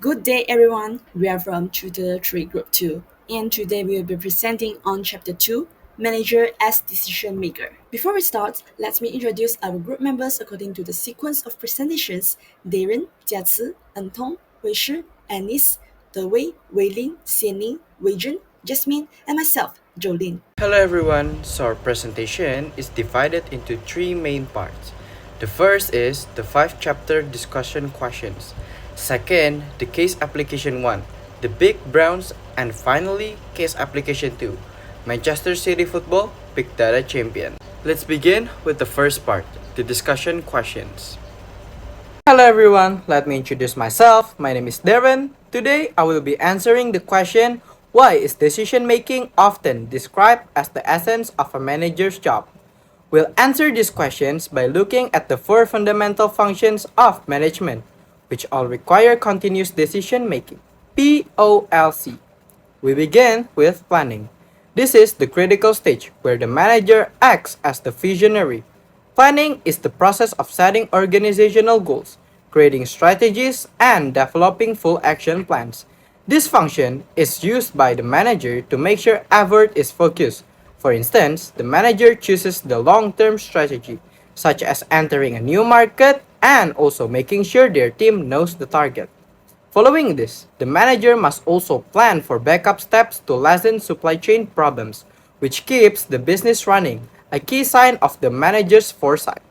Good day, everyone. We are from Tutor 3 Group 2, and today we will be presenting on Chapter 2, Manager as Decision Maker. Before we start, let me introduce our group members according to the sequence of presentations: Darren, Jiaci, Antong, Weishi, Anis, Dewei, Weilin, Xianning, Weijun, Jasmine, and myself, Jolene. Hello everyone, so our presentation is divided into three main parts. The first is the 5 chapter discussion questions. Second, the case application 1, the Big Browns, and finally, case application 2, Manchester City Football, Big Data Champion. Let's begin with the first part, the discussion questions. Hello everyone, let me introduce myself. My name is Darren. Today I will be answering the question, why is decision making often described as the essence of a manager's job? We'll answer these questions by looking at the 4 fundamental functions of management, which all require continuous decision making. POLC. We begin with planning. This is the critical stage where the manager acts as the visionary. Planning is the process of setting organizational goals, creating strategies, and developing full action plans. This function is used by the manager to make sure effort is focused. For instance, the manager chooses the long-term strategy, such as entering a new market and also making sure their team knows the target. Following this, the manager must also plan for backup steps to lessen supply chain problems, which keeps the business running, a key sign of the manager's foresight.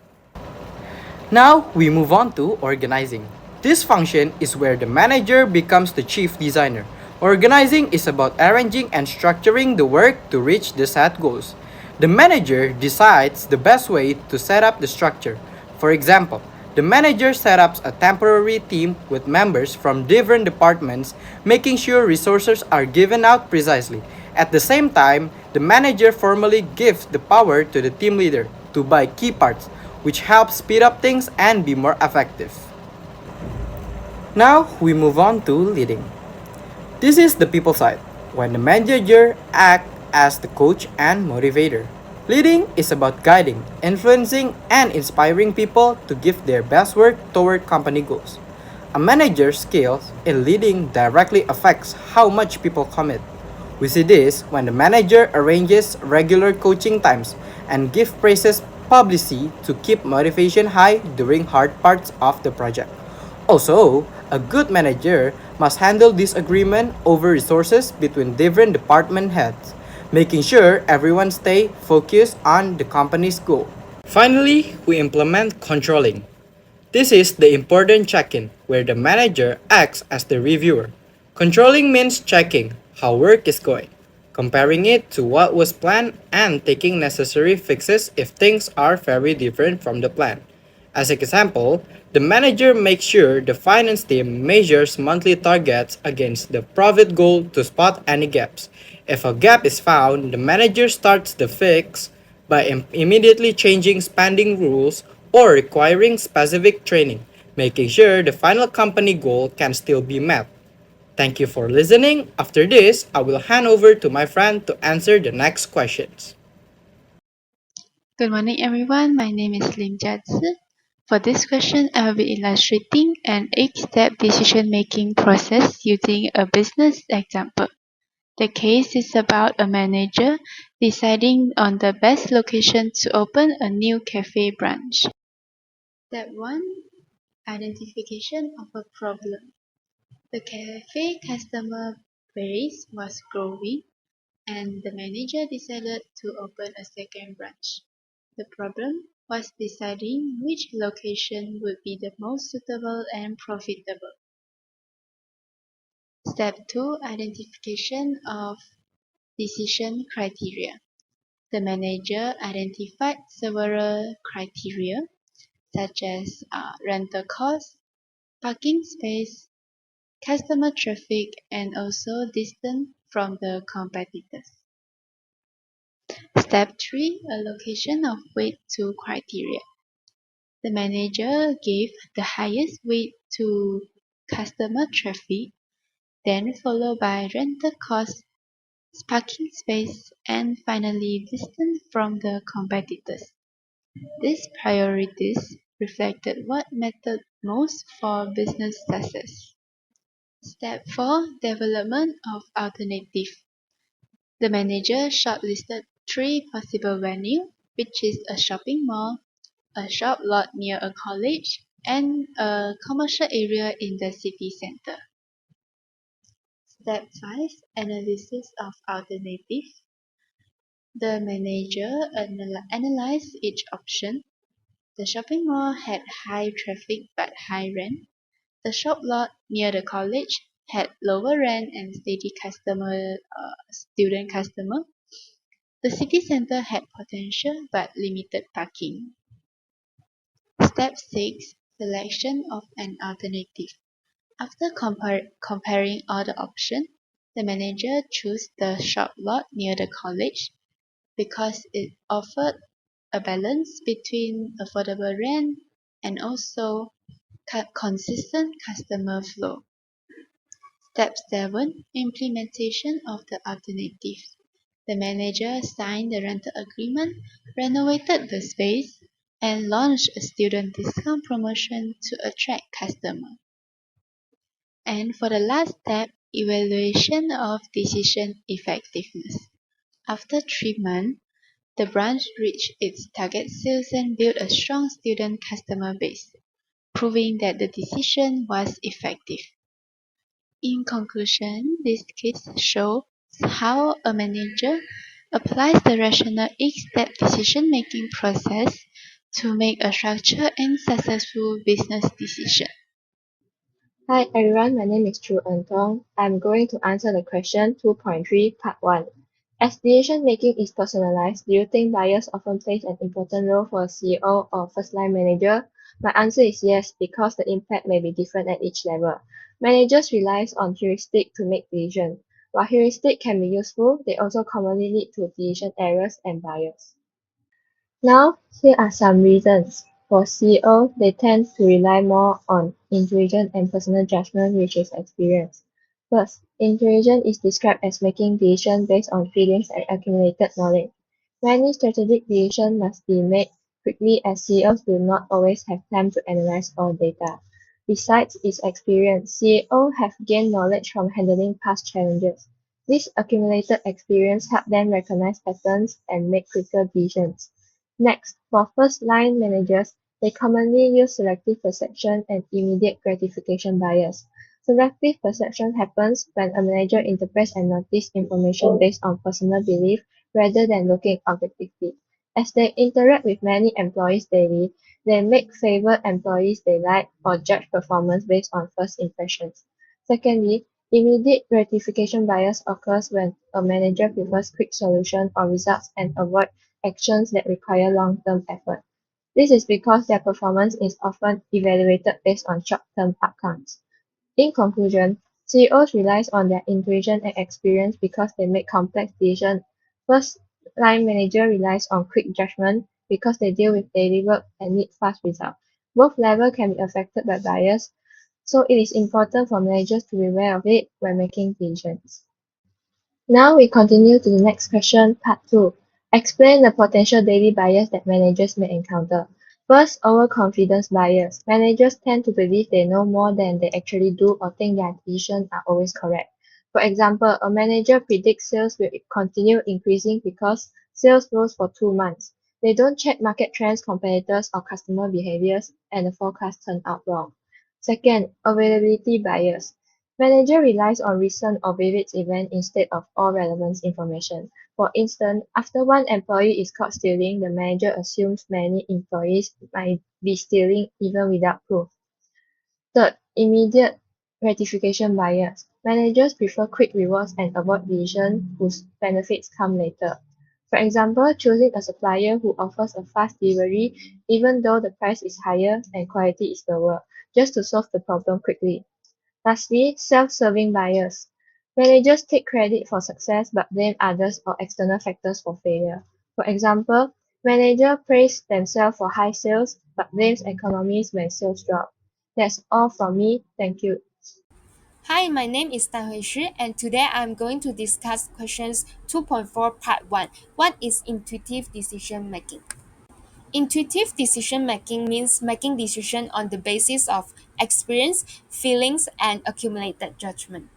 Now we move on to organizing. This function is where the manager becomes the chief designer. Organizing is about arranging and structuring the work to reach the set goals. The manager decides the best way to set up the structure. For example, the manager sets up a temporary team with members from different departments, making sure resources are given out precisely. At the same time, the manager formally gives the power to the team leader to buy key parts, which helps speed up things and be more effective. Now we move on to leading. This is the people side, when the manager acts as the coach and motivator. Leading is about guiding, influencing, and inspiring people to give their best work toward company goals. A manager's skills in leading directly affects how much people commit. We see this when the manager arranges regular coaching times and gives praises publicly to keep motivation high during hard parts of the project. Also, a good manager must handle disagreement over resources between different department heads, making sure everyone stay focused on the company's goal. Finally, we implement controlling. This is the important check-in where the manager acts as the reviewer. Controlling means checking how work is going, comparing it to what was planned, and taking necessary fixes if things are very different from the plan. As an example, the manager makes sure the finance team measures monthly targets against the profit goal to spot any gaps. If a gap is found, the manager starts the fix by immediately changing spending rules or requiring specific training, making sure the final company goal can still be met. Thank you for listening. After this, I will hand over to my friend to answer the next questions. Good morning, everyone. My name is Lim Jiazi. For this question, I will be illustrating an 8-step decision-making process using a business example. The case is about a manager deciding on the best location to open a new cafe branch. Step 1. Identification of a problem. The cafe customer base was growing, and the manager decided to open a second branch. The problem was deciding which location would be the most suitable and profitable. Step 2. Identification of decision criteria. The manager identified several criteria such as rental cost, parking space, customer traffic, and also distance from the competitors. Step 3. Allocation of weight to criteria. The manager gave the highest weight to customer traffic, then followed by rental cost, parking space, and finally distance from the competitors. These priorities reflected what mattered most for business success. Step 4. Development of alternative. The manager shortlisted three possible venues, which is a shopping mall, a shop lot near a college, and a commercial area in the city center. Step 5. Analysis of alternative. The manager analyzed each option. The shopping mall had high traffic but high rent. The shop lot near the college had lower rent and steady student customer. The city center had potential but limited parking. Step 6. Selection of an alternative. After comparing all the options, the manager chose the shop lot near the college because it offered a balance between affordable rent and also consistent customer flow. Step 7. Implementation of the alternative. The manager signed the rental agreement, renovated the space, and launched a student discount promotion to attract customers. And for the last step, evaluation of decision effectiveness. After 3 months, the branch reached its target sales and built a strong student customer base, proving that the decision was effective. In conclusion, this case shows how a manager applies the rational eight-step decision-making process to make a structured and successful business decision. Hi everyone, my name is Chu Tong. I'm going to answer the question 2.3 part 1. As decision making is personalized, do you think buyers often plays an important role for a CEO or first line manager? My answer is yes, because the impact may be different at each level. Managers rely on heuristic to make decisions. While heuristic can be useful, they also commonly lead to decision errors and bias. Now, here are some reasons. For CEO, they tend to rely more on intuition and personal judgment, which is experience. First, intuition is described as making decisions based on feelings and accumulated knowledge. Many strategic decisions must be made quickly as CEOs do not always have time to analyze all data. Besides its experience, CEOs have gained knowledge from handling past challenges. This accumulated experience helps them recognize patterns and make quicker decisions. Next, for first-line managers, they commonly use selective perception and immediate gratification bias. Selective perception happens when a manager interprets and notices information based on personal belief rather than looking objectively. As they interact with many employees daily, they make favored employees they like or judge performance based on first impressions. Secondly, immediate gratification bias occurs when a manager prefers quick solutions or results and avoid actions that require long-term effort. This is because their performance is often evaluated based on short-term outcomes. In conclusion, CEOs rely on their intuition and experience because they make complex decisions. First-line manager relies on quick judgment because they deal with daily work and need fast results. Both levels can be affected by bias, so it is important for managers to be aware of it when making decisions. Now we continue to the next question, part 2. Explain the potential daily bias that managers may encounter. First, overconfidence bias. Managers tend to believe they know more than they actually do or think their decisions are always correct. For example, a manager predicts sales will continue increasing because sales rose for 2 months. They don't check market trends, competitors, or customer behaviors, and the forecast turned out wrong. Second, availability bias. Manager relies on recent or vivid events instead of all relevant information. For instance, after one employee is caught stealing, the manager assumes many employees might be stealing even without proof. Third, immediate gratification bias. Managers prefer quick rewards and avoid decisions whose benefits come later. For example, choosing a supplier who offers a fast delivery even though the price is higher and quality is lower, just to solve the problem quickly. Lastly, self-serving bias. Managers take credit for success but blame others or external factors for failure. For example, managers praise themselves for high sales but blames economies when sales drop. That's all from me. Thank you. Hi, my name is Dan Huishi, and today I'm going to discuss questions 2.4 part 1. What is intuitive decision making? Intuitive decision making means making decisions on the basis of experience, feelings, and accumulated judgment.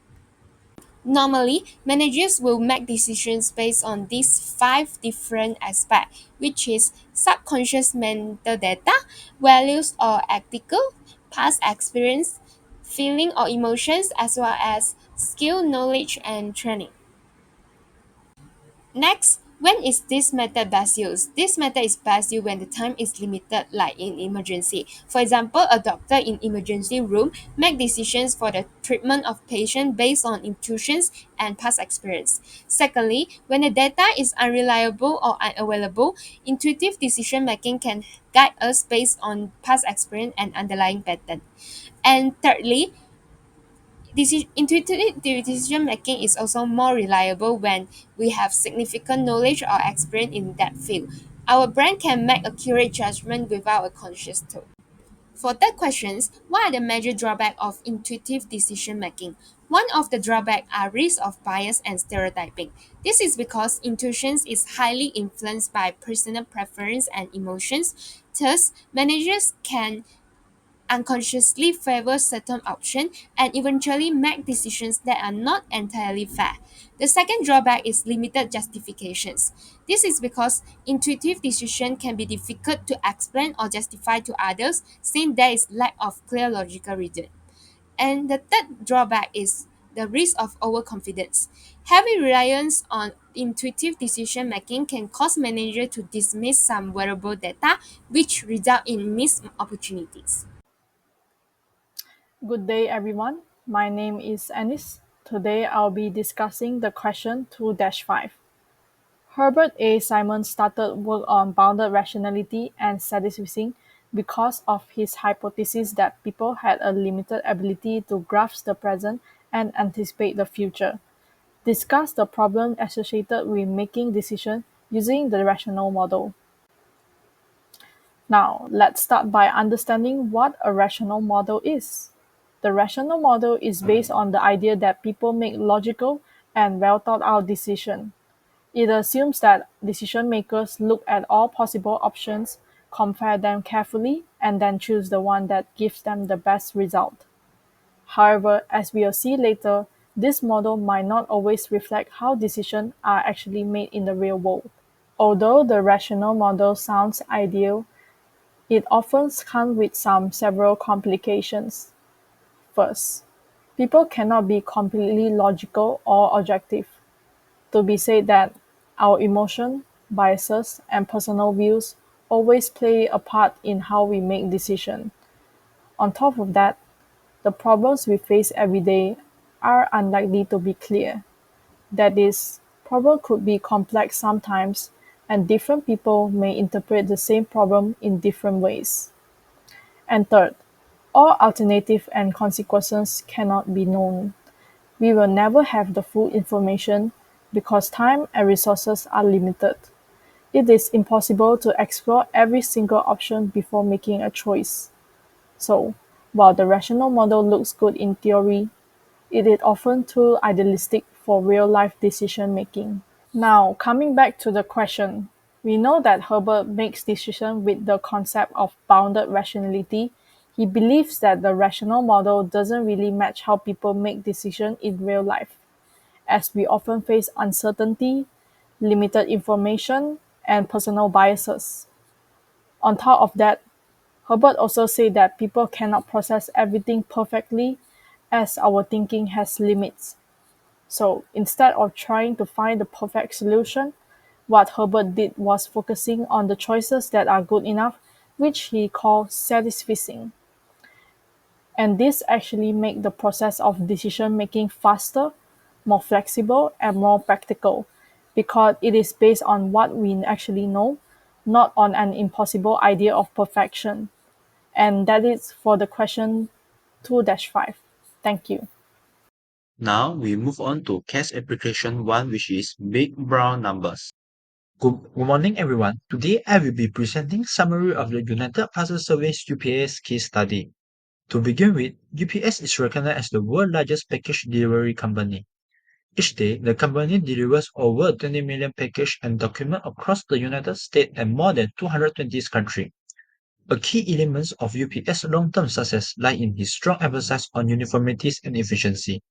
Normally, managers will make decisions based on these five different aspects, which is subconscious mental data, values or ethical, past experience, feeling or emotions, as well as skill, knowledge, and training. Next, when is this method best used? This method is best used when the time is limited, like in emergency. For example, a doctor in emergency room make decisions for the treatment of patient based on intuitions and past experience. Secondly, when the data is unreliable or unavailable, intuitive decision making can guide us based on past experience and underlying pattern. And thirdly, intuitive decision making is also more reliable when we have significant knowledge or experience in that field. Our brain can make accurate judgment without a conscious thought. For that questions, what are the major drawbacks of intuitive decision making? One of the drawbacks are risks of bias and stereotyping. This is because intuition is highly influenced by personal preference and emotions. Thus, managers can unconsciously favor certain options and eventually make decisions that are not entirely fair. The second drawback is limited justifications. This is because intuitive decision can be difficult to explain or justify to others since there is lack of clear logical reason. And the third drawback is the risk of overconfidence. Heavy reliance on intuitive decision making can cause managers to dismiss some variable data, which result in missed opportunities. Good day, everyone. My name is Anis. Today I'll be discussing the question 2-5. Herbert A. Simon started work on bounded rationality and satisficing because of his hypothesis that people had a limited ability to grasp the present and anticipate the future. Discuss the problem associated with making decisions using the rational model. Now, let's start by understanding what a rational model is. The rational model is based on the idea that people make logical and well thought out decisions. It assumes that decision makers look at all possible options, compare them carefully, and then choose the one that gives them the best result. However, as we'll see later, this model might not always reflect how decisions are actually made in the real world. Although the rational model sounds ideal, it often comes with several complications. First, people cannot be completely logical or objective. To be said that our emotion, biases, and personal views always play a part in how we make decisions. On top of that, the problems we face every day are unlikely to be clear. That is, problem could be complex sometimes, and different people may interpret the same problem in different ways. And third, all alternatives and consequences cannot be known. We will never have the full information because time and resources are limited. It is impossible to explore every single option before making a choice. So, while the rational model looks good in theory, it is often too idealistic for real-life decision-making. Now, coming back to the question, we know that Herbert makes decisions with the concept of bounded rationality. He believes that the rational model doesn't really match how people make decisions in real life, as we often face uncertainty, limited information, and personal biases. On top of that, Herbert also said that people cannot process everything perfectly as our thinking has limits. So instead of trying to find the perfect solution, what Herbert did was focusing on the choices that are good enough, which he called satisficing. And this actually makes the process of decision making faster, more flexible, and more practical because it is based on what we actually know, not on an impossible idea of perfection. And that is for the question 2-5. Thank you. Now we move on to case application 1, which is big brown numbers. Good morning, everyone. Today I will be presenting summary of the United Parcel Service UPS case study. To begin with, UPS is recognized as the world's largest package delivery company. Each day, the company delivers over 20 million packages and documents across the United States and more than 220 countries. A key element of UPS long-term success lies in its strong emphasis on uniformity and efficiency.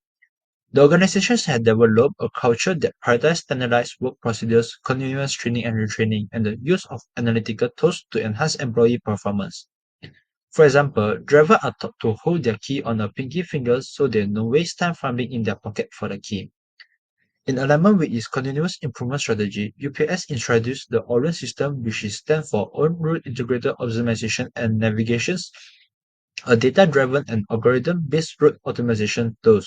The organization has developed a culture that prioritizes standardized work procedures, continuous training and retraining, and the use of analytical tools to enhance employee performance. For example, drivers are taught to hold their key on a pinky finger so they no waste time fumbling in their pocket for the key. In alignment with its continuous improvement strategy, UPS introduced the ORION system, which stands for On Route Integrated Optimization and Navigation, a data-driven and algorithm-based route optimization tool.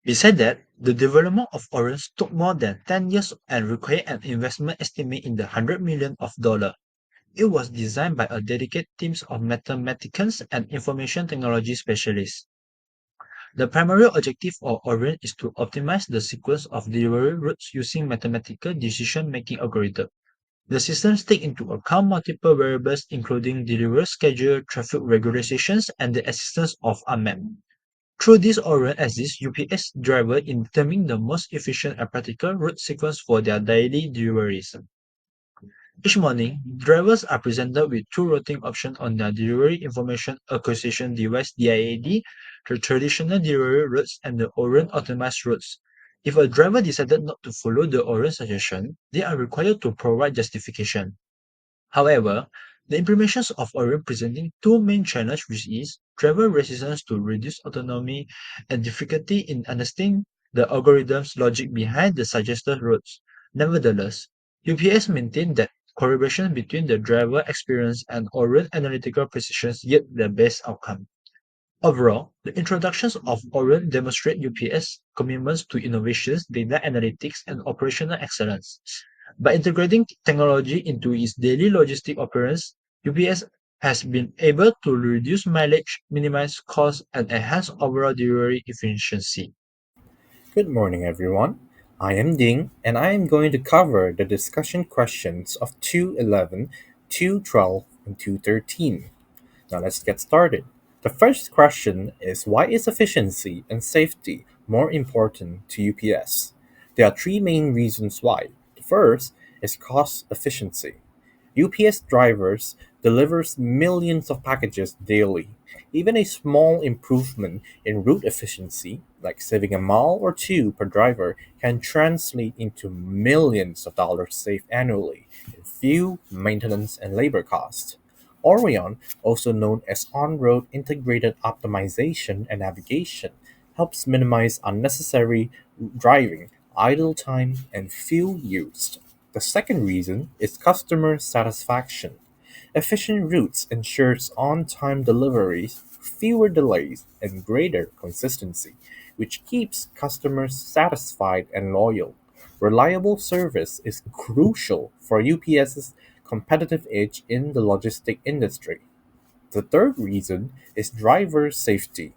Besides that, the development of ORION took more than 10 years and required an investment estimate in the hundred million of dollars. It was designed by a dedicated team of mathematicians and information technology specialists. The primary objective of Orion is to optimize the sequence of delivery routes using mathematical decision-making algorithms. The systems take into account multiple variables including delivery schedule, traffic regulations, and the existence of a map. Through this Orion assists UPS driver in determining the most efficient and practical route sequence for their daily deliveries. Each morning, drivers are presented with two routing options on their Delivery Information Acquisition Device (DIAD), the traditional delivery routes and the Orion optimized routes. If a driver decided not to follow the Orion suggestion, they are required to provide justification. However, the implementations of Orion presenting two main challenges, which is driver resistance to reduced autonomy and difficulty in understanding the algorithm's logic behind the suggested routes. Nevertheless, UPS maintained that correlation between the driver experience and Orion analytical precision yield the best outcome. Overall, the introductions of Orion demonstrate UPS commitments to innovations, data analytics, and operational excellence. By integrating technology into its daily logistic operations, UPS has been able to reduce mileage, minimize costs, and enhance overall delivery efficiency. Good morning, everyone. I am Ding, and I am going to cover the discussion questions of 211, 212, and 213. Now let's get started. The first question is, why is efficiency and safety more important to UPS? There are three main reasons why. The first is cost efficiency. UPS drivers delivers millions of packages daily. Even a small improvement in route efficiency, like saving a mile or two per driver, can translate into millions of dollars saved annually in fuel, maintenance, and labor costs. Orion, also known as On-Road Integrated Optimization and Navigation, helps minimize unnecessary driving, idle time, and fuel use. The second reason is customer satisfaction. Efficient routes ensures on-time deliveries, fewer delays, and greater consistency, which keeps customers satisfied and loyal. Reliable service is crucial for UPS's competitive edge in the logistic industry. The third reason is driver safety.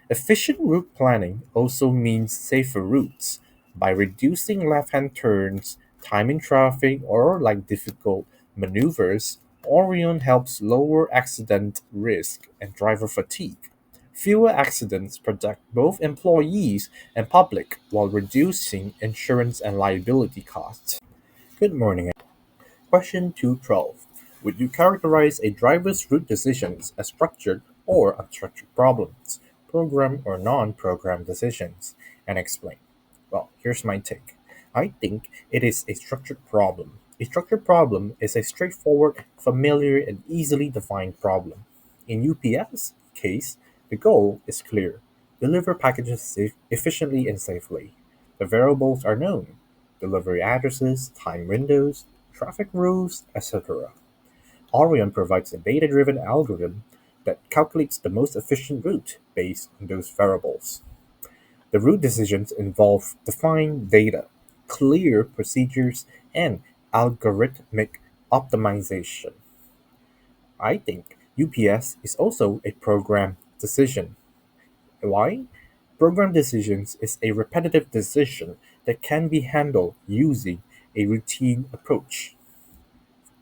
Efficient route planning also means safer routes. By reducing left hand turns, timing traffic, or like difficult maneuvers, Orion helps lower accident risk and driver fatigue. Fewer accidents protect both employees and public while reducing insurance and liability costs. Good morning. Question 212. Would you characterize a driver's route decisions as structured or unstructured problems, program or non program decisions, and explain? Well, here's my take. I think it is a structured problem. A structured problem is a straightforward, familiar, and easily defined problem. In UPS case, the goal is clear: deliver packages efficiently and safely. The variables are known: delivery addresses, time windows, traffic rules, etc. Orion provides a data-driven algorithm that calculates the most efficient route based on those variables. The route decisions involve defined data, clear procedures, and algorithmic optimization. I think UPS is also a program decision. Why? Program decisions is a repetitive decision that can be handled using a routine approach.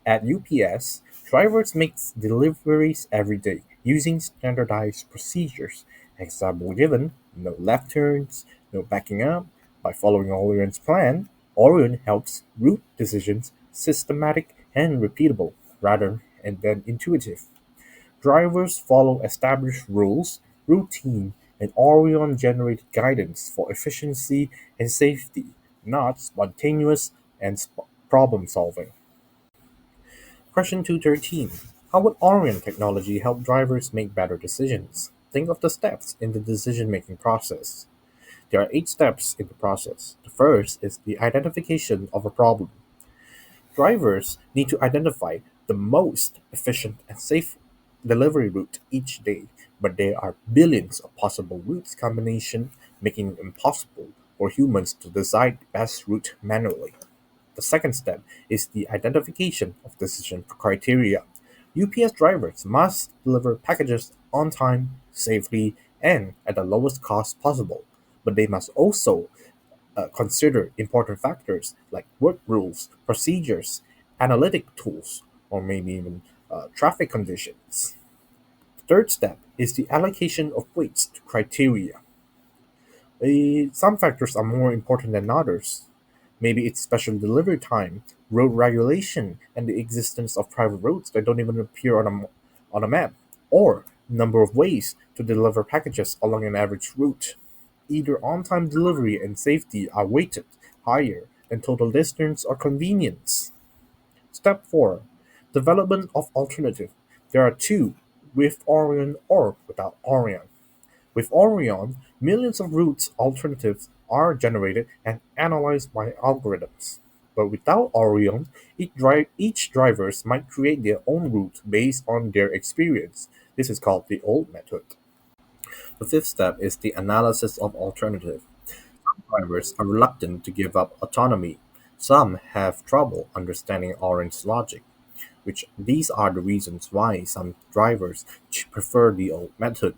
At UPS, drivers make deliveries every day using standardized procedures. Example given: no left turns, Backing up, by following Orion's plan, Orion helps route decisions systematic and repeatable rather than intuitive. Drivers follow established rules, routine, and Orion generated guidance for efficiency and safety, not spontaneous and problem solving. Question 213. How would Orion technology help drivers make better decisions? Think of the steps in the decision making process. There are 8 steps in the process. The first is the identification of a problem. Drivers need to identify the most efficient and safe delivery route each day, but there are billions of possible routes combination, making it impossible for humans to decide the best route manually. The second step is the identification of decision criteria. UPS drivers must deliver packages on time, safely, and at the lowest cost possible, but they must also consider important factors like work rules, procedures, analytic tools, or maybe even traffic conditions. The third step is the allocation of weights to criteria. Some factors are more important than others. Maybe it's special delivery time, road regulation, and the existence of private roads that don't even appear on a map, or number of ways to deliver packages along an average route. Either on-time delivery and safety are weighted higher than total distance or convenience. Step 4. Development of alternative. There are two, with Orion or without Orion. With Orion, millions of routes alternatives are generated and analyzed by algorithms. But without Orion, each drivers might create their own route based on their experience. This is called the old method. The fifth step is the analysis of alternative. Drivers are reluctant to give up autonomy. Some have trouble understanding Orion's logic, which these are the reasons why some drivers prefer the old method.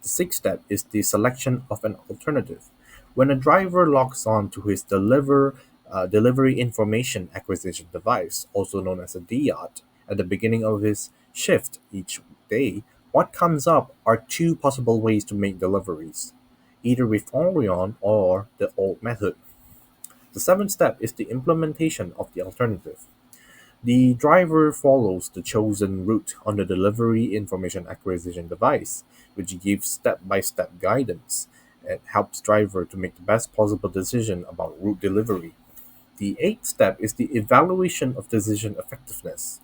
The sixth step is the selection of an alternative. When a driver logs on to his delivery information acquisition device, also known as a DIOT, at the beginning of his shift each day, what comes up are two possible ways to make deliveries, either with Orion or the old method. The seventh step is the implementation of the alternative. The driver follows the chosen route on the delivery information acquisition device, which gives step-by-step guidance. It helps driver to make the best possible decision about route delivery. The eighth step is the evaluation of decision effectiveness.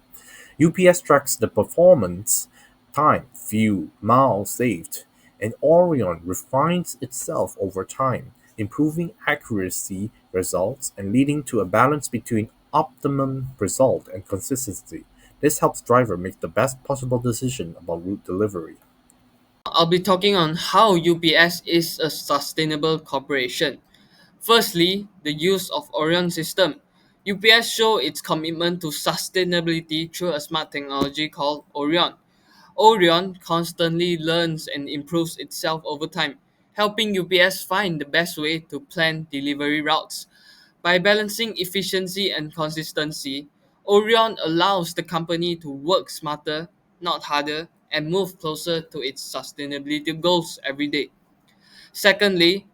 UPS tracks the performance, time, fuel, miles saved, and Orion refines itself over time, improving accuracy, results, and leading to a balance between optimum result and consistency. This helps driver make the best possible decision about route delivery. I'll be talking on how UPS is a sustainable corporation. Firstly, the use of Orion system. UPS show its commitment to sustainability through a smart technology called Orion. Orion constantly learns and improves itself over time, helping UPS find the best way to plan delivery routes. By balancing efficiency and consistency, Orion allows the company to work smarter, not harder, and move closer to its sustainability goals every day. Secondly,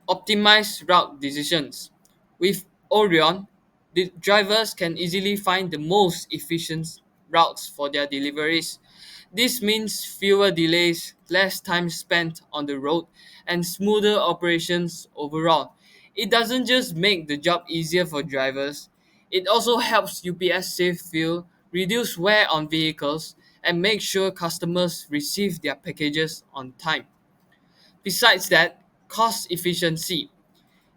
optimize route decisions. With Orion, the drivers can easily find the most efficient routes for their deliveries. This means fewer delays, less time spent on the road, and smoother operations overall. It doesn't just make the job easier for drivers, it also helps UPS save fuel, reduce wear on vehicles, and make sure customers receive their packages on time. Besides that, cost efficiency.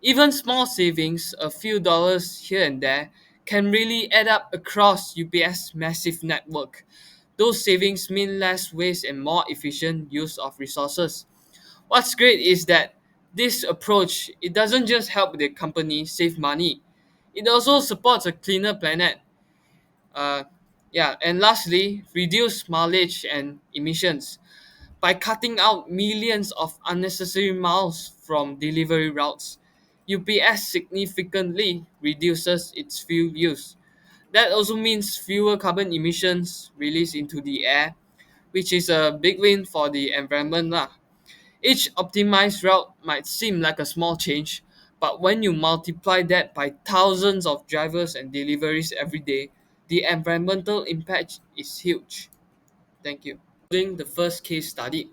Even small savings, a few dollars here and there, can really add up across UPS' massive network. Those savings mean less waste and more efficient use of resources. What's great is that this approach it doesn't just help the company save money, it also supports a cleaner planet. Uh, yeah, and lastly, reduce mileage and emissions. By cutting out millions of unnecessary miles from delivery routes, UPS significantly reduces its fuel use. That also means fewer carbon emissions released into the air, which is a big win for the environment. Lah. Each optimized route might seem like a small change, but when you multiply that by thousands of drivers and deliveries every day, the environmental impact is huge. Thank you. Doing the first case study.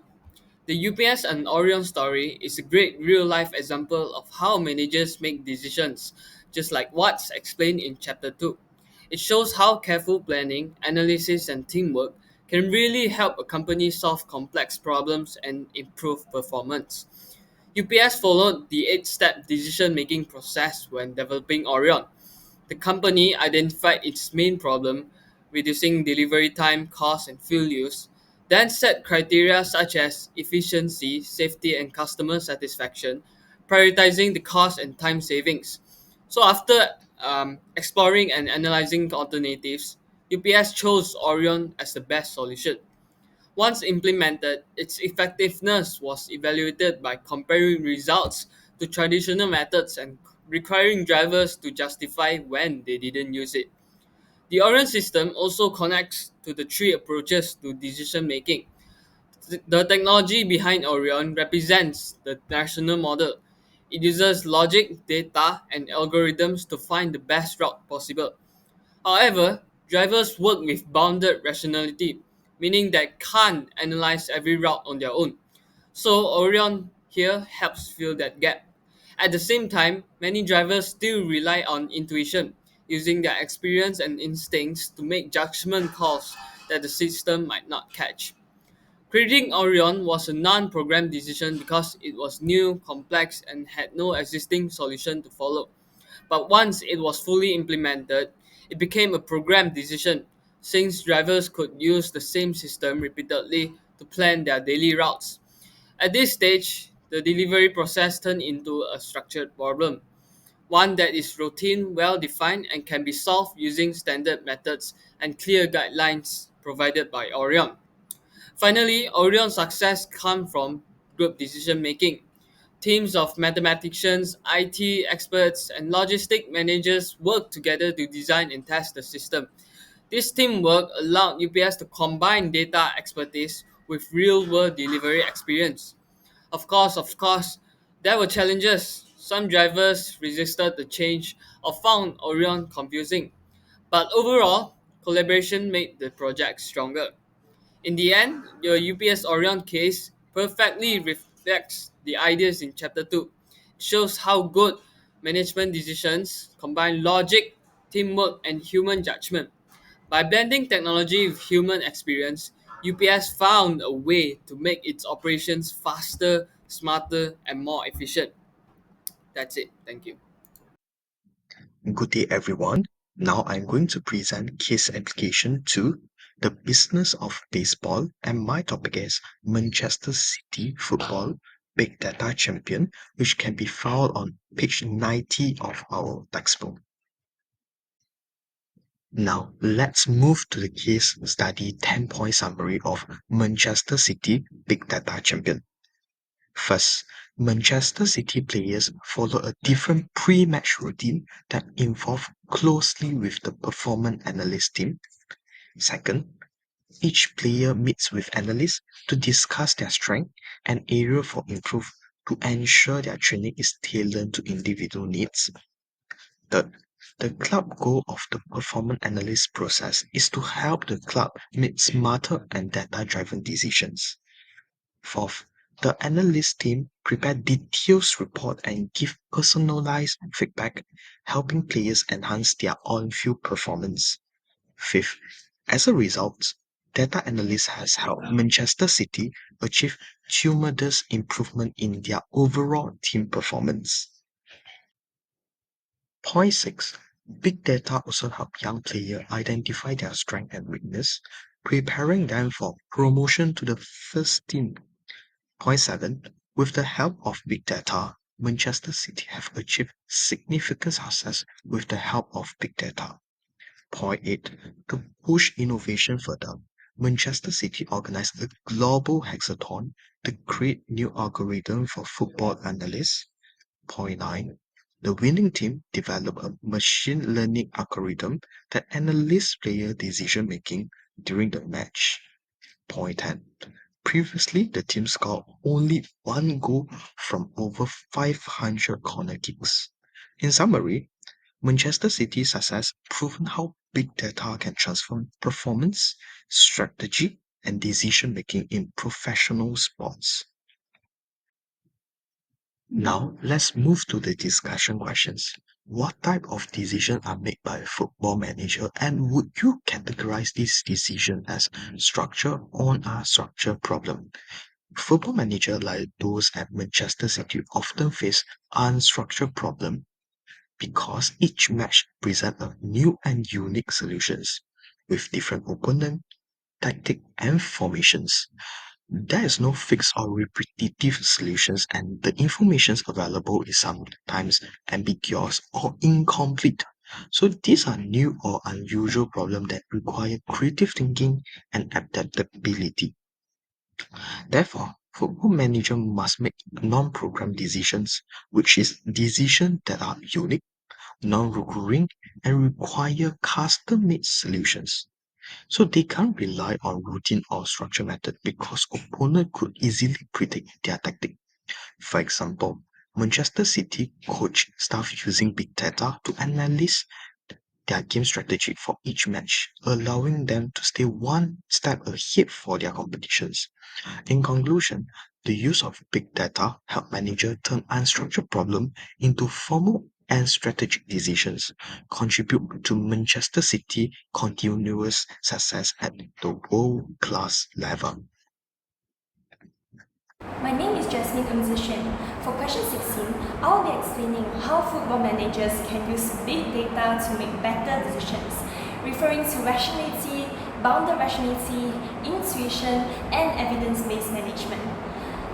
The UPS and Orion story is a great real life example of how managers make decisions, just like what's explained in chapter 2. It shows how careful planning, analysis, and teamwork can really help a company solve complex problems and improve performance. UPS followed the 8 step decision making process when developing Orion. The company identified its main problem, reducing delivery time, cost, and fuel use, then set criteria such as efficiency, safety, and customer satisfaction, prioritizing the cost and time savings. So, after exploring and analyzing alternatives, UPS chose Orion as the best solution. Once implemented, its effectiveness was evaluated by comparing results to traditional methods and requiring drivers to justify when they didn't use it. The Orion system also connects to the 3 approaches to decision making. The technology behind Orion represents the national model. It uses logic, data, and algorithms to find the best route possible. However, drivers work with bounded rationality, meaning they can't analyze every route on their own. So Orion here helps fill that gap. At the same time, many drivers still rely on intuition, using their experience and instincts to make judgment calls that the system might not catch. Creating Orion was a non-programmed decision because it was new, complex, and had no existing solution to follow. But once it was fully implemented, it became a programmed decision, since drivers could use the same system repeatedly to plan their daily routes. At this stage, the delivery process turned into a structured problem, one that is routine, well defined, and can be solved using standard methods and clear guidelines provided by Orion. Finally, Orion's success comes from group decision making. Teams of mathematicians, IT experts, and logistic managers work together to design and test the system. This teamwork allowed UPS to combine data expertise with real-world delivery experience. Of course, there were challenges. Some drivers resisted the change or found Orion confusing. But overall, collaboration made the project stronger. In the end, your UPS Orion case perfectly reflects the ideas in Chapter 2. It shows how good management decisions combine logic, teamwork, and human judgment. By blending technology with human experience, UPS found a way to make its operations faster, smarter, and more efficient. That's it. Thank you. Good day, everyone. Now I'm going to present case application 2, the business of baseball, and my topic is Manchester City Football Big Data Champion, which can be found on page 90 of our textbook. Now, let's move to the case study 10-point summary of Manchester City Big Data Champion. First, Manchester City players follow a different pre-match routine that involve closely with the performance analyst team. Second, each player meets with analysts to discuss their strength and area for improve to ensure their training is tailored to individual needs. Third, the club goal of the performance analyst process is to help the club make smarter and data-driven decisions. Fourth, the analyst team prepare detailed report and give personalized feedback, helping players enhance their on-field performance. Fifth, as a result, data analysts has helped Manchester City achieve tremendous improvement in their overall team performance. Point 6. Big data also help young players identify their strength and weakness, preparing them for promotion to the first team. Point 7. With the help of big data, Manchester City have achieved significant success with the help of big data. Point 8. To push innovation further, Manchester City organized a global hackathon to create new algorithm for football analysts. Point 9. The winning team developed a machine learning algorithm that analyzes player decision making during the match. Point 10. Previously, the team scored only one goal from over 500 corner kicks. In summary, Manchester City's success proven how big data can transform performance, strategy, and decision making in professional sports. Now, let's move to the discussion questions. What type of decisions are made by a football manager, and would you categorize this decision as structure or a structure problem? Football managers like those at Manchester City often face unstructured problems because each match presents a new and unique solutions with different opponent, tactic, and formations. There is no fixed or repetitive solutions, and the information available is sometimes ambiguous or incomplete. So these are new or unusual problems that require creative thinking and adaptability. Therefore, football manager must make non-program decisions, which is decisions that are unique, non-recurring, and require custom-made solutions. So they can't rely on routine or structure method because opponent could easily predict their tactic. For example, Manchester City coach staff using big data to analyze their game strategy for each match, allowing them to stay one step ahead for their competitions. In conclusion, the use of big data help manager turn unstructured problem into formal and strategic decisions, contribute to Manchester City continuous success at the world-class level. My name is Jasmine Umzishin. For question 16, I will be explaining how football managers can use big data to make better decisions, referring to rationality, bounded rationality, intuition, and evidence-based management.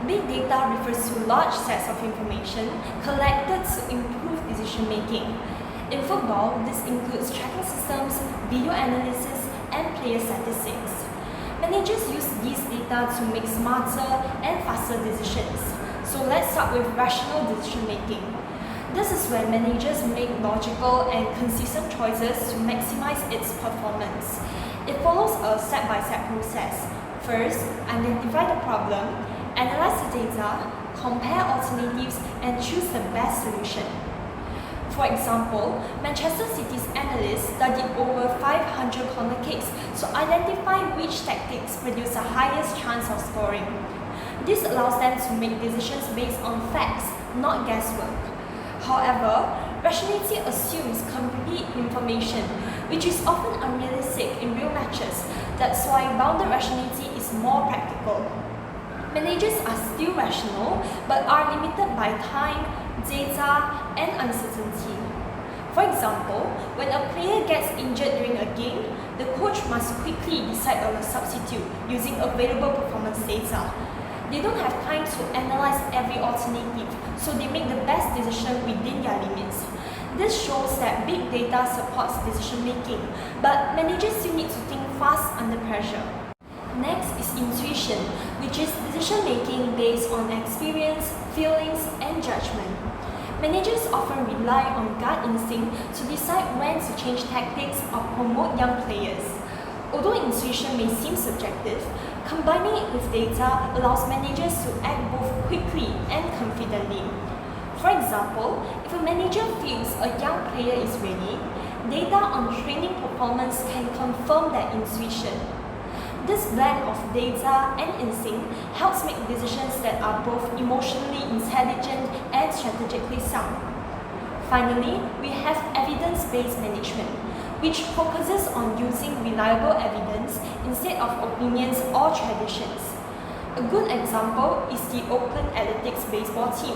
Big data refers to large sets of information collected to improve decision making. In football, this includes tracking systems, video analysis, and player statistics. Managers use these data to make smarter and faster decisions. So let's start with rational decision making. This is when managers make logical and consistent choices to maximize its performance. It follows a step-by-step process. First, identify the problem, analyze the data, compare alternatives, and choose the best solution. For example, Manchester City's analysts studied over 500 corner kicks to identify which tactics produce the highest chance of scoring. This allows them to make decisions based on facts, not guesswork. However, rationality assumes complete information, which is often unrealistic in real matches. That's why bounded rationality is more practical. Managers are still rational, but are limited by time, data, and uncertainty. For example, when a player gets injured during a game, the coach must quickly decide on a substitute using available performance data. They don't have time to analyze every alternative, so they make the best decision within their limits. This shows that big data supports decision making, but managers still need to think fast under pressure. Next is intuition, which is decision making based on experience, feelings, and judgment. Managers often rely on gut instinct to decide when to change tactics or promote young players. Although intuition may seem subjective, combining it with data allows managers to act both quickly and confidently. For example, if a manager feels a young player is ready, data on training performance can confirm that intuition. This blend of data and instinct helps make decisions that are both emotionally intelligent and strategically sound. Finally, we have evidence-based management, which focuses on using reliable evidence instead of opinions or traditions. A good example is the Oakland Athletics baseball team,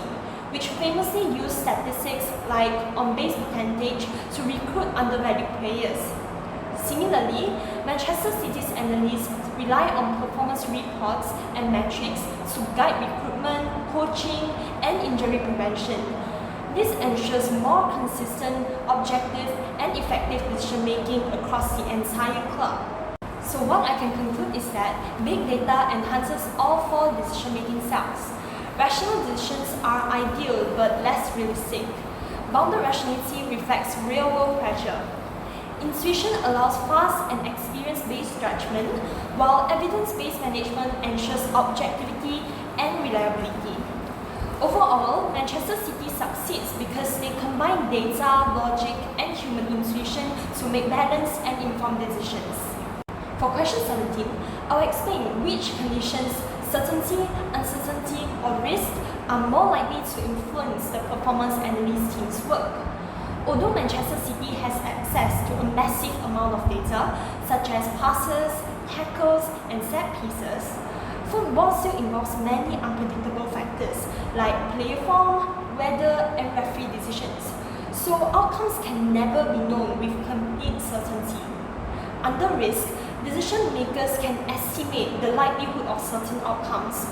which famously used statistics like on-base percentage to recruit undervalued players. Similarly, Manchester City's analysts rely on performance reports and metrics to guide recruitment, coaching, and injury prevention. This ensures more consistent, objective, and effective decision-making across the entire club. So what I can conclude is that big data enhances all four decision-making styles. Rational decisions are ideal but less realistic. Bounded rationality reflects real-world pressure. Intuition allows fast and experience-based judgment, while evidence-based management ensures objectivity and reliability. Overall, Manchester City succeeds because they combine data, logic, and human intuition to make balanced and informed decisions. For question 17, I'll explain which conditions, certainty, uncertainty, or risk are more likely to influence the performance analyst team's work. Although Manchester City has access to a massive amount of data, such as passes, tackles, and set pieces, football still involves many unpredictable factors like player form, weather, and referee decisions, so outcomes can never be known with complete certainty. Under risk, decision makers can estimate the likelihood of certain outcomes.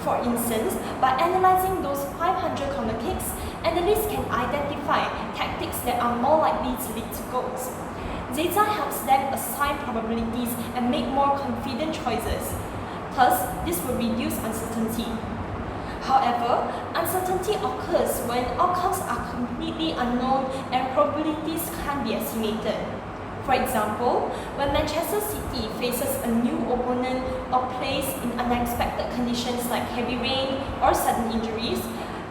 For instance, by analyzing those 500 corner kicks, analysts can identify tactics that are more likely to lead to goals. Data helps them assign probabilities and make more confident choices. Thus, this will reduce uncertainty. However, uncertainty occurs when outcomes are completely unknown and probabilities can't be estimated. For example, when Manchester City faces a new opponent or plays in unexpected conditions like heavy rain or sudden injuries,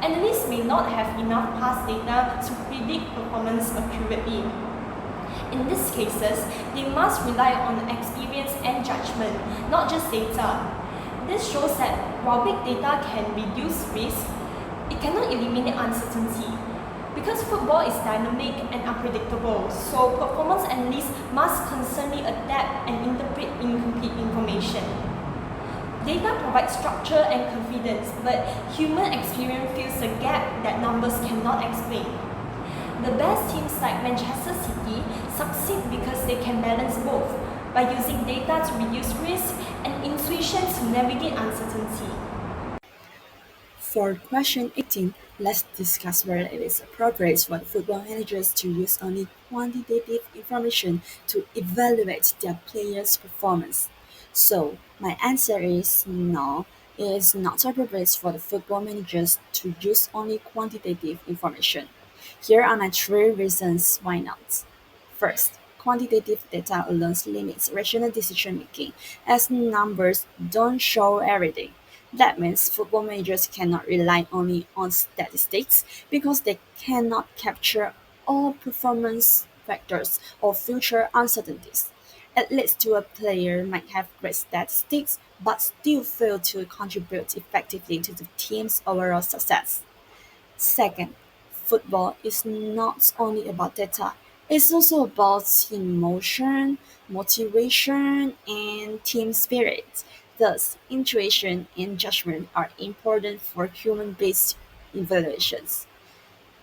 analysts may not have enough past data to predict performance accurately. In these cases, they must rely on experience and judgment, not just data. This shows that while big data can reduce risk, it cannot eliminate uncertainty. Because football is dynamic and unpredictable, so performance analysts must constantly adapt and interpret incomplete information. Data provides structure and confidence, but human experience fills the gap that numbers cannot explain. The best teams like Manchester City succeed because they can balance both by using data to reduce risk and intuition to navigate uncertainty. For question 18, let's discuss whether it is appropriate for the football managers to use only quantitative information to evaluate their players' performance. So, my answer is no, it is not appropriate for the football managers to use only quantitative information. Here are my three reasons why not. First, quantitative data alone limits rational decision making, as numbers don't show everything. That means football managers cannot rely only on statistics because they cannot capture all performance factors or future uncertainties. It leads to a player might have great statistics but still fail to contribute effectively to the team's overall success. Second, football is not only about data, it's also about emotion, motivation, and team spirit. Thus, intuition and judgment are important for human based evaluations.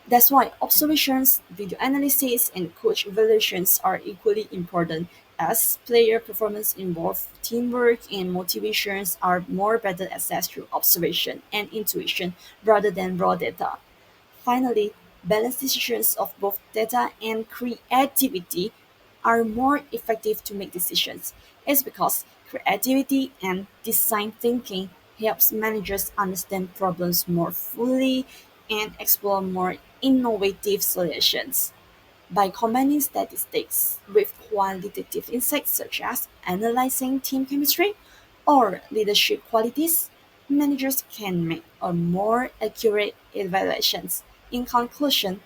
That's why observations, video analysis, and coach evaluations are equally important, as player performance involve teamwork and motivations are more better assessed through observation and intuition rather than raw data. Finally, balanced decisions of both data and creativity are more effective to make decisions. It's because creativity and design thinking helps managers understand problems more fully and explore more innovative solutions. By combining statistics with qualitative insights such as analyzing team chemistry or leadership qualities, managers can make a more accurate evaluations. In conclusion,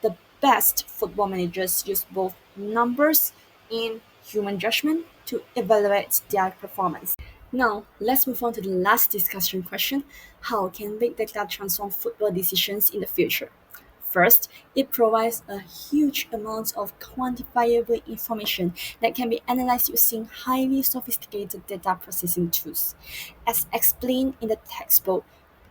the best football managers use both numbers and human judgment to evaluate their performance. Now, let's move on to the last discussion question. How can big data transform football decisions in the future? First, it provides a huge amount of quantifiable information that can be analyzed using highly sophisticated data processing tools. As explained in the textbook,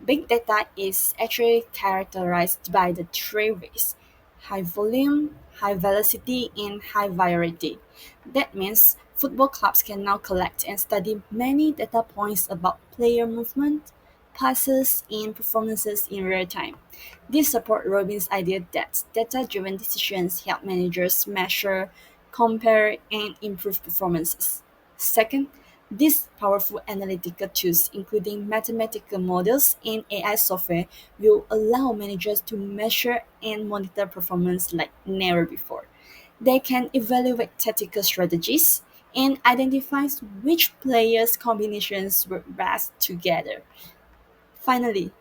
big data is actually characterized by the three ways: high volume, high velocity, and high variety. That means football clubs can now collect and study many data points about player movement, passes, and performances in real time. This supports Robin's idea that data-driven decisions help managers measure, compare, and improve performances. Second, these powerful analytical tools, including mathematical models and AI software, will allow managers to measure and monitor performance like never before. They can evaluate tactical strategies and identify which players' combinations work best together. Finally,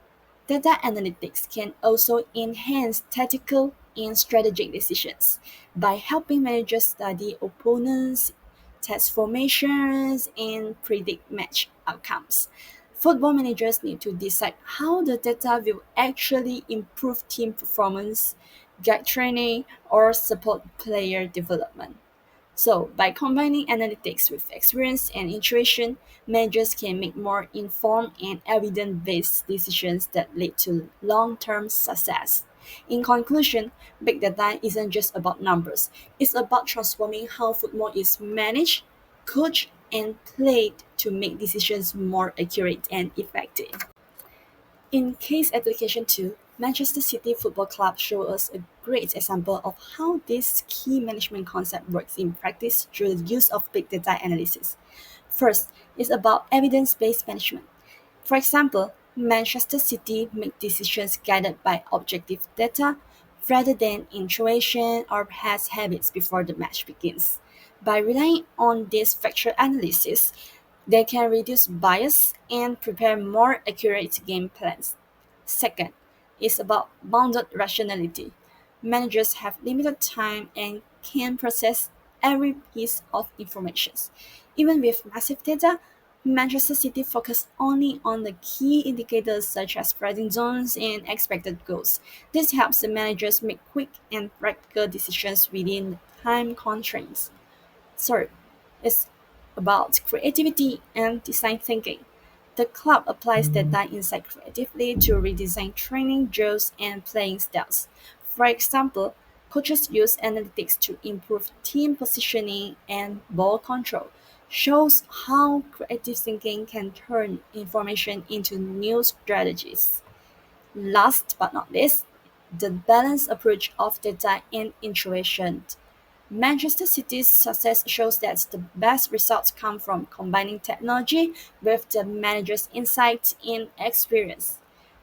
data analytics can also enhance tactical and strategic decisions by helping managers study opponents, test formations, and predict match outcomes. Football managers need to decide how the data will actually improve team performance, guide training, or support player development. So, by combining analytics with experience and intuition, managers can make more informed and evidence based decisions that lead to long term success. In conclusion, big data isn't just about numbers, it's about transforming how football is managed, coached, and played to make decisions more accurate and effective. In case application 2, Manchester City Football Club show us a great example of how this key management concept works in practice through the use of big data analysis. First is about evidence-based management. For example, Manchester City make decisions guided by objective data rather than intuition or past habits before the match begins. By relying on this factual analysis, they can reduce bias and prepare more accurate game plans. Second is about bounded rationality. Managers have limited time and can process every piece of information. Even with massive data, Manchester City focus only on the key indicators such as pressing zones and expected goals. This helps the managers make quick and practical decisions within time constraints. Third is about creativity and design thinking. The club applies data insight creatively to redesign training drills and playing styles. For example, coaches use analytics to improve team positioning and ball control. Shows how creative thinking can turn information into new strategies. Last but not least, the balanced approach of data and intuition. Manchester City's success shows that the best results come from combining technology with the manager's insight and experience.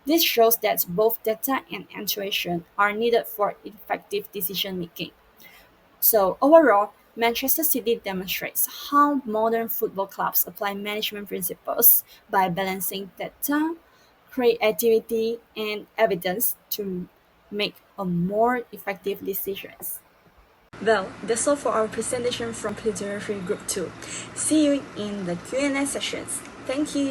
This shows that both data and intuition are needed for effective decision making. So, overall, Manchester City demonstrates how modern football clubs apply management principles by balancing data, creativity, and evidence to make a more effective decisions. Well, that's all for our presentation from Plutonian Group 2. See you in the Q&A sessions. Thank you.